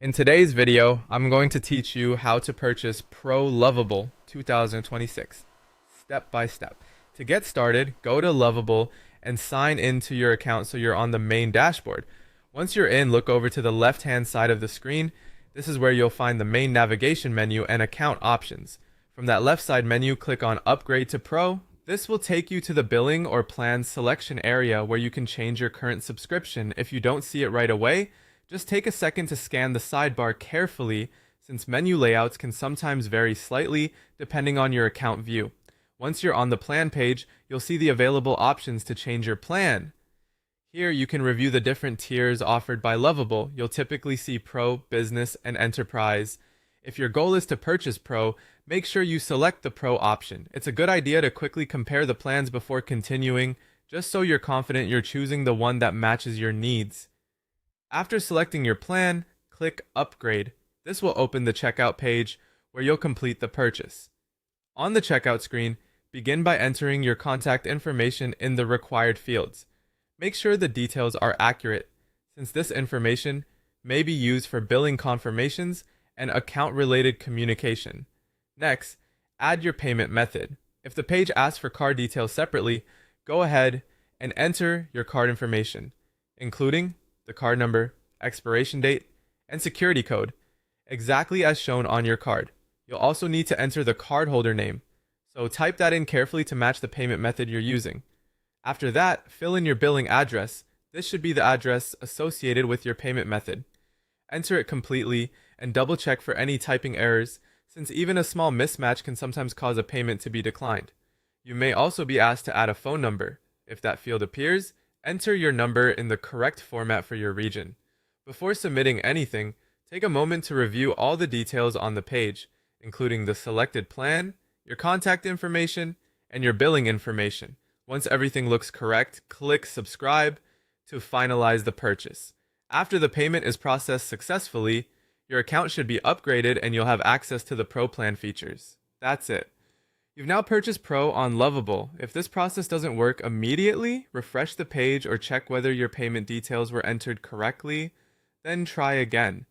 In today's video, I'm going to teach you how to purchase Pro Lovable 2026, step by step. To get started, go to Lovable and sign into your account so you're on the main dashboard. Once you're in, look over to the left-hand side of the screen. This is where you'll find the main navigation menu and account options. From that left side menu, click on Upgrade to Pro. This will take you to the billing or plan selection area where you can change your current subscription. If you don't see it right away, just take a second to scan the sidebar carefully, since menu layouts can sometimes vary slightly depending on your account view. Once you're on the plan page, you'll see the available options to change your plan. Here you can review the different tiers offered by Lovable. You'll typically see Pro, Business, and Enterprise. If your goal is to purchase Pro, make sure you select the Pro option. It's a good idea to quickly compare the plans before continuing, just so you're confident you're choosing the one that matches your needs. After selecting your plan, click Upgrade. This will open the checkout page where you'll complete the purchase. On the checkout screen, begin by entering your contact information in the required fields. Make sure the details are accurate, since this information may be used for billing confirmations and account-related communication. Next, add your payment method. If the page asks for card details separately, go ahead and enter your card information, including the card number, expiration date, and security code, exactly as shown on your card. You'll also need to enter the cardholder name, so type that in carefully to match the payment method you're using. After that, fill in your billing address. This should be the address associated with your payment method. Enter it completely and double check for any typing errors, since even a small mismatch can sometimes cause a payment to be declined. You may also be asked to add a phone number. If that field appears, enter your number in the correct format for your region. Before submitting anything, take a moment to review all the details on the page, including the selected plan, your contact information, and your billing information. Once everything looks correct, click Subscribe to finalize the purchase. After the payment is processed successfully, your account should be upgraded and you'll have access to the Pro plan features. That's it. You've now purchased Pro on Lovable. If this process doesn't work immediately, refresh the page or check whether your payment details were entered correctly, then try again.